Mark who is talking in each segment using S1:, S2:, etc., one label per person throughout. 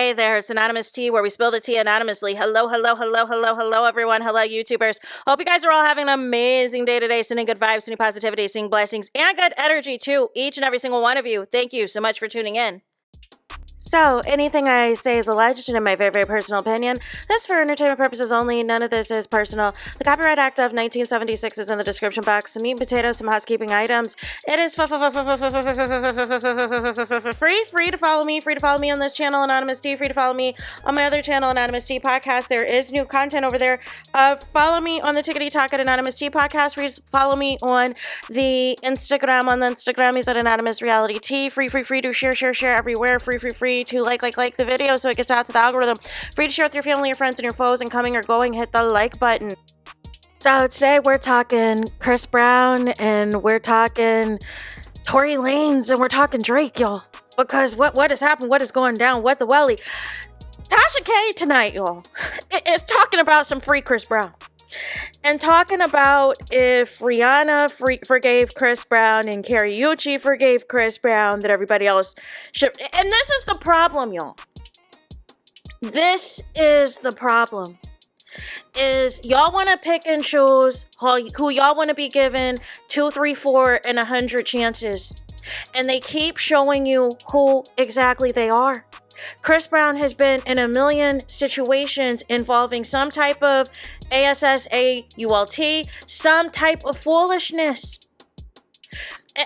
S1: Hey there, it's Anonymous Tea, where we spill the tea anonymously. Hello, everyone. Hello, YouTubers. Hope you guys are all having an amazing day today. Sending good vibes, sending positivity, sending blessings, and good energy to each and every single one of you. Thank you so much for tuning in. So, anything I say is alleged and in my very, very personal opinion. This is for entertainment purposes only. None of this is personal. The Copyright Act of 1976 is in the description box. Some meat and potatoes, some housekeeping items. It is free to follow me. Free to follow me on this channel, Anonymous Tea. Free to follow me on my other channel, Anonymous Tea Podcast. There is new content over there. Follow me on the Tickety Talk at Anonymous Tea Podcast. Free to follow me on the Instagram. On the Instagram, he's at Anonymous Reality Tea. Free to share everywhere. Free to like the video so it gets out to the algorithm. Free to share with your family, your friends, and your foes, and coming or going, hit the like button. So today we're talking Chris Brown, and we're talking Tory Lanez, and we're talking Drake, y'all. Because what has happened, what is going down, what the welly. Tasha K tonight, y'all, is talking about some free Chris Brown. And talking about if Rihanna forgave Chris Brown and Karaoke forgave Chris Brown, that everybody else should. And this is the problem, y'all. This is the problem. Is y'all want to pick and choose who y'all want to be given 2, 3, 4, and 100 chances. And they keep showing you who exactly they are. Chris Brown has been in a million situations involving some type of ASSAULT, some type of foolishness.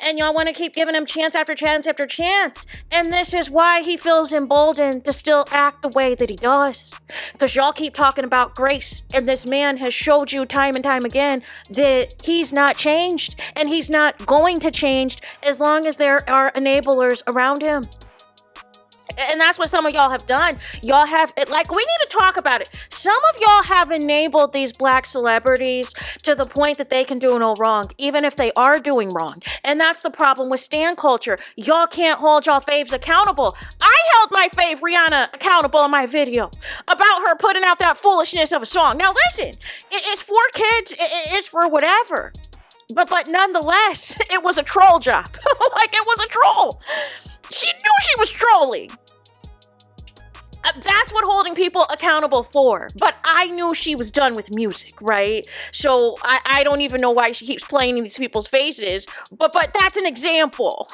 S1: And y'all want to keep giving him chance after chance after chance. And this is why he feels emboldened to still act the way that he does. Because y'all keep talking about grace. And this man has showed you time and time again that he's not changed. And he's not going to change as long as there are enablers around him. And that's what some of y'all have done. Y'all have, we need to talk about it. Some of y'all have enabled these black celebrities to the point that they can do no wrong, even if they are doing wrong. And that's the problem with stan culture. Y'all can't hold y'all faves accountable. I held my fave Rihanna accountable in my video about her putting out that foolishness of a song. Now listen, it's for kids, it's for whatever. But nonetheless, it was a troll job. It was a troll. She knew she was trolling. That's what holding people accountable for. But I knew she was done with music, right? So I don't even know why she keeps playing in these people's faces. But that's an example.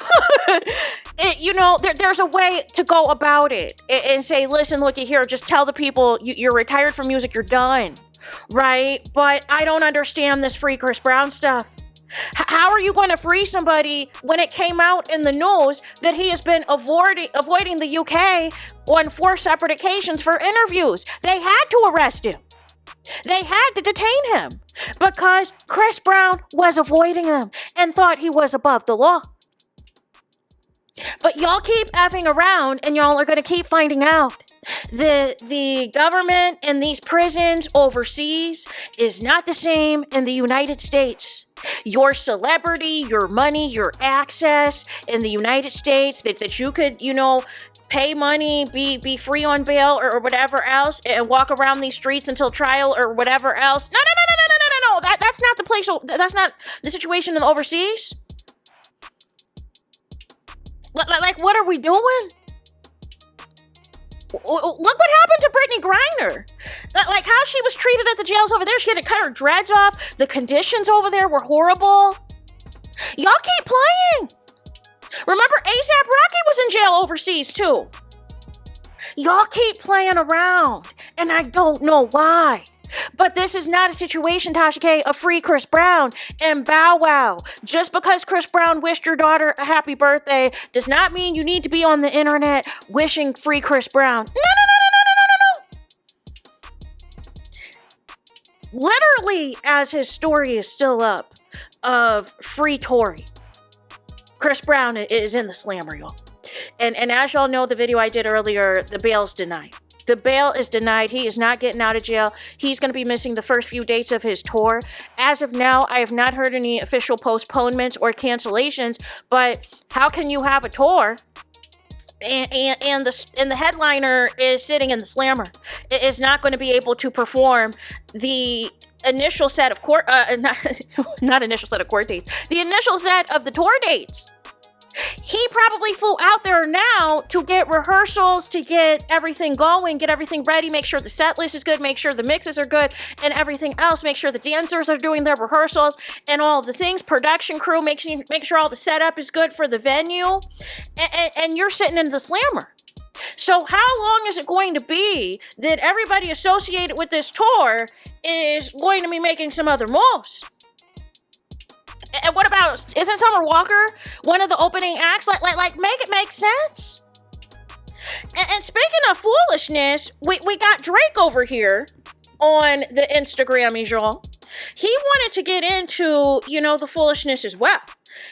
S1: There's a way to go about it and say, listen, looky here, just tell the people you're retired from music, you're done, right? But I don't understand this free Chris Brown stuff. How are you going to free somebody when it came out in the news that he has been avoiding the UK on 4 separate occasions for interviews? They had to arrest him. They had to detain him because Chris Brown was avoiding him and thought he was above the law. But y'all keep effing around and y'all are going to keep finding out. The government in these prisons overseas is not the same in the United States. Your celebrity, your money, your access in the United States that you could, pay money, be free on bail or whatever else and walk around these streets until trial or whatever else. No. That's not the place. That's not the situation in the overseas. What are we doing? Look what happened to Brittany Griner. How she was treated at the jails over there. She had to cut her dreads off. The conditions over there were horrible. Y'all keep playing. Remember, A$AP Rocky was in jail overseas too. Y'all keep playing around, and I don't know why. But this is not a situation, Tasha K, of free Chris Brown and Bow Wow. Just because Chris Brown wished your daughter a happy birthday does not mean you need to be on the internet wishing free Chris Brown. No. Literally, as his story is still up, of free Tory, Chris Brown is in the slammer, y'all. And as y'all know, the video I did earlier, the bail's denied. The bail is denied. He is not getting out of jail. He's going to be missing the first few dates of his tour. As of now, I have not heard any official postponements or cancellations, but how can you have a tour and the headliner is sitting in the slammer? It is not going to be able to perform the initial set of court, not initial set of court dates, the initial set of the tour dates. He probably flew out there now to get rehearsals, to get everything going, get everything ready, make sure the set list is good, make sure the mixes are good, and everything else, make sure the dancers are doing their rehearsals and all of the things, production crew, make sure all the setup is good for the venue, and you're sitting in the slammer. So how long is it going to be that everybody associated with this tour is going to be making some other moves? And what about, isn't Summer Walker one of the opening acts? Like make it make sense. And speaking of foolishness, we got Drake over here on the Instagram, y'all. He wanted to get into, the foolishness as well.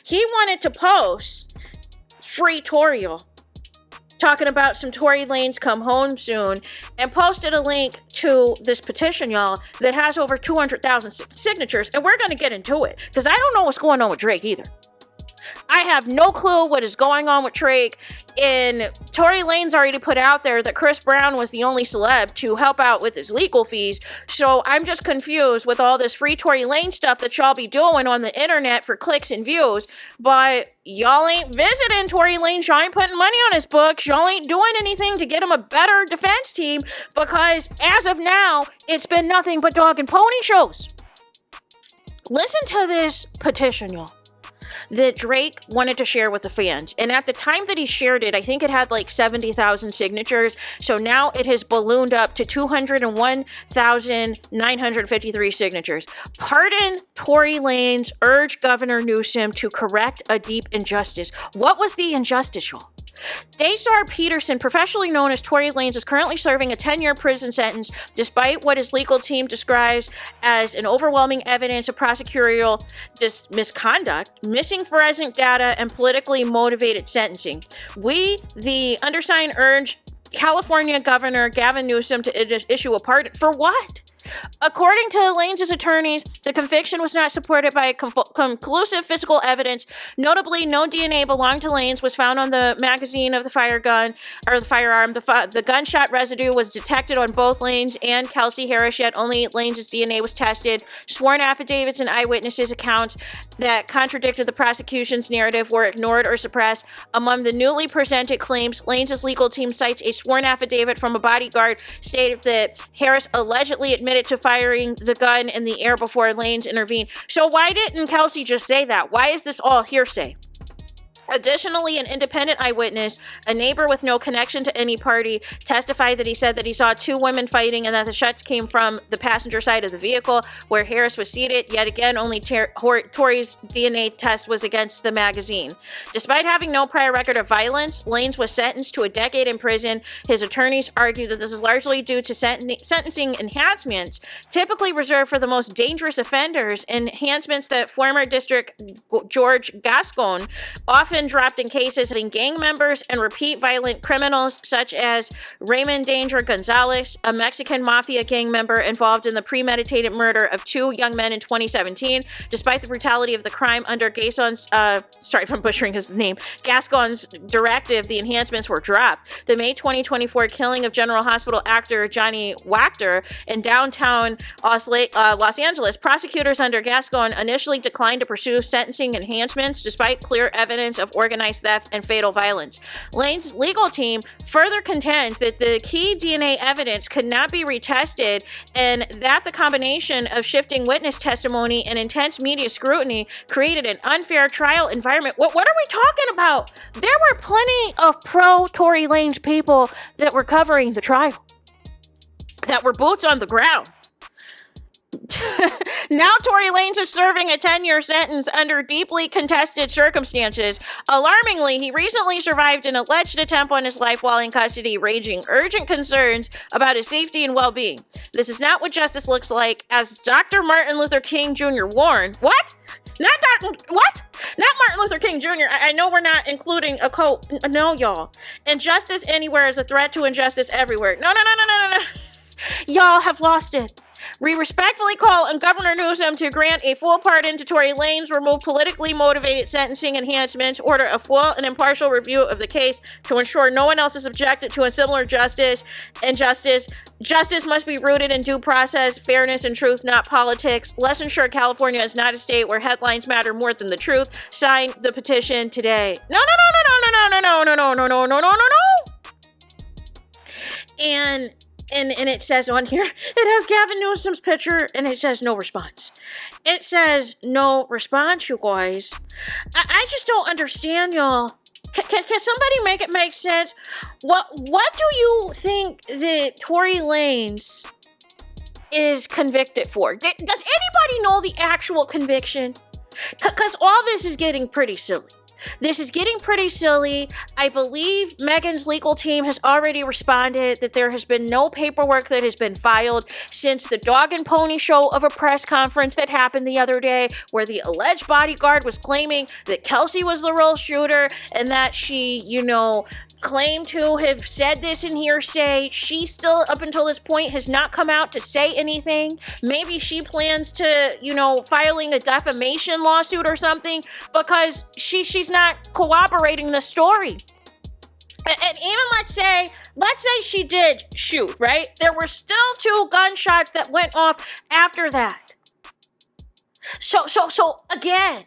S1: He wanted to post free Tory, talking about some Tory Lanez come home soon, and posted a link to this petition, y'all, that has over 200,000 signatures, and we're going to get into it, because I don't know what's going on with Drake either. I have no clue what is going on with Drake, and Tory Lanez already put out there that Chris Brown was the only celeb to help out with his legal fees, so I'm just confused with all this free Tory Lanez stuff that y'all be doing on the internet for clicks and views, but y'all ain't visiting Tory Lanez, y'all ain't putting money on his books, y'all ain't doing anything to get him a better defense team, because as of now, it's been nothing but dog and pony shows. Listen to this petition, y'all, that Drake wanted to share with the fans. And at the time that he shared it, I think it had like 70,000 signatures. So now it has ballooned up to 201,953 signatures. Pardon Tory Lanez, urge Governor Newsom to correct a deep injustice. What was the injustice, y'all? Daystar Peterson, professionally known as Tory Lanez, is currently serving a 10-year prison sentence despite what his legal team describes as an overwhelming evidence of prosecutorial misconduct, missing forensic data, and politically motivated sentencing. We, the undersigned, urge California Governor Gavin Newsom to issue a pardon. For what? According to Lanez's attorneys, the conviction was not supported by conclusive physical evidence. Notably, no DNA belonged to Lanez was found on the magazine of the firearm. The gunshot residue was detected on both Lanez and Kelsey Harris, yet only Lanez's DNA was tested. Sworn affidavits and eyewitnesses' accounts that contradicted the prosecution's narrative were ignored or suppressed. Among the newly presented claims, Lanez's legal team cites a sworn affidavit from a bodyguard stated that Harris allegedly admitted to firing the gun in the air before Lanez intervened. So why didn't Kelsey just say that? Why is this all hearsay? Additionally, an independent eyewitness, a neighbor with no connection to any party, testified that he said that he saw two women fighting and that the shots came from the passenger side of the vehicle where Harris was seated. Yet again, only Tory's DNA test was against the magazine. Despite having no prior record of violence, Lanez was sentenced to a decade in prison. His attorneys argue that this is largely due to sentencing enhancements, typically reserved for the most dangerous offenders, enhancements that former District George Gascon often dropped in cases of gang members and repeat violent criminals such as Raymond Danger Gonzalez, a Mexican mafia gang member involved in the premeditated murder of two young men in 2017. Despite the brutality of the crime under Gascon's directive, the enhancements were dropped. The May 2024 killing of General Hospital actor Johnny Wachter in downtown Los Angeles, prosecutors under Gascon initially declined to pursue sentencing enhancements despite clear evidence of organized theft and fatal violence. Lanez's legal team further contends that the key DNA evidence could not be retested and that the combination of shifting witness testimony and intense media scrutiny created an unfair trial environment. What are we talking about? There were plenty of pro-Tory Lanez people that were covering the trial, that were boots on the ground. Now Tory Lanez is serving a 10-year sentence under deeply contested circumstances. Alarmingly, he recently survived an alleged attempt on his life while in custody, raising urgent concerns about his safety and well-being. This is not what justice looks like, as Dr. Martin Luther King Jr. warned. What? Not Martin Luther King Jr. I know we're not including a quote. No, y'all. Injustice anywhere is a threat to injustice everywhere. No. Y'all have lost it. We respectfully call on Governor Newsom to grant a full pardon to Tory Lanez, remove politically motivated sentencing enhancements, order a full and impartial review of the case to ensure no one else is subjected to a similar justice. Justice must be rooted in due process, fairness, and truth, not politics. Let's ensure California is not a state where headlines matter more than the truth. Sign the petition today. No. And it says on here, it has Gavin Newsom's picture, and it says no response. It says no response, you guys. I just don't understand, y'all. Can somebody make it make sense? What do you think that Tory Lanez is convicted for? Does anybody know the actual conviction? Because all this is getting pretty silly. This is getting pretty silly. I believe Megan's legal team has already responded that there has been no paperwork that has been filed since the dog and pony show of a press conference that happened the other day where the alleged bodyguard was claiming that Kelsey was the real shooter and that she, claimed to have said this in hearsay. She still, up until this point, has not come out to say anything. Maybe she plans to, filing a defamation lawsuit or something because she's not corroborating the story. And even let's say she did shoot, right? There were still 2 gunshots that went off after that. So again,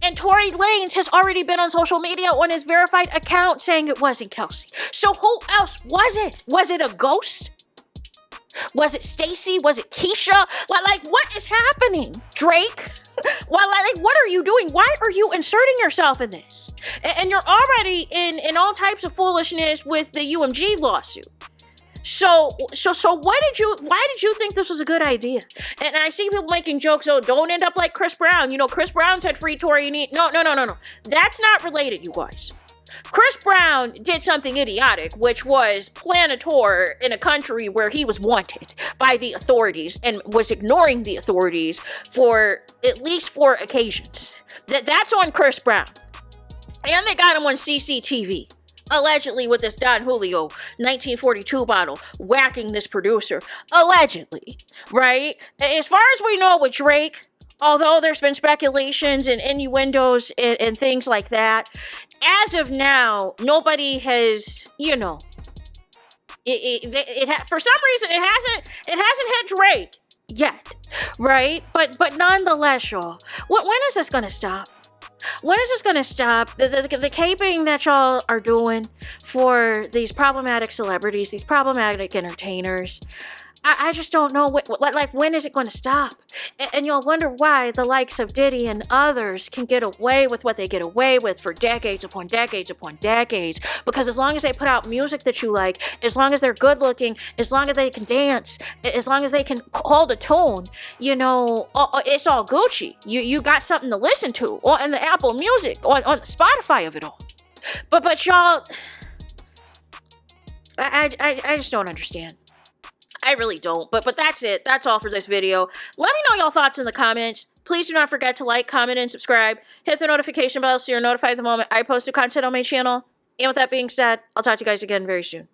S1: and Tory Lanez has already been on social media on his verified account saying it wasn't Kelsey. So who else was it? Was it a ghost? Was it Stacy? Was it Keisha? Like what is happening, Drake? What are you doing? Why are you inserting yourself in this? And you're already in all types of foolishness with the UMG lawsuit. So why did you think this was a good idea? And I see people making jokes, don't end up like Chris Brown. Chris Brown said free Tory. No. That's not related, you guys. Chris Brown did something idiotic, which was plan a tour in a country where he was wanted by the authorities and was ignoring the authorities for at least 4 occasions. That's on Chris Brown. And they got him on CCTV. Allegedly with this Don Julio 1942 bottle whacking this producer. Allegedly, right? As far as we know with Drake, although there's been speculations and innuendos and things like that, as of now, nobody has, for some reason, it hasn't hit Drake yet, right? But nonetheless, y'all, when is this gonna stop? When is this going to stop? The caping that y'all are doing for these problematic celebrities, these problematic entertainers, I just don't know when is it going to stop? And you'll wonder why the likes of Diddy and others can get away with what they get away with for decades upon decades upon decades. Because as long as they put out music that you like, as long as they're good looking, as long as they can dance, as long as they can hold a tune, it's all Gucci. You got something to listen to on the Apple Music, on the Spotify of it all. But y'all, I just don't understand. I really don't, but that's it. That's all for this video. Let me know y'all thoughts in the comments. Please do not forget to like, comment, and subscribe. Hit the notification bell so you're notified the moment I post new content on my channel. And with that being said, I'll talk to you guys again very soon.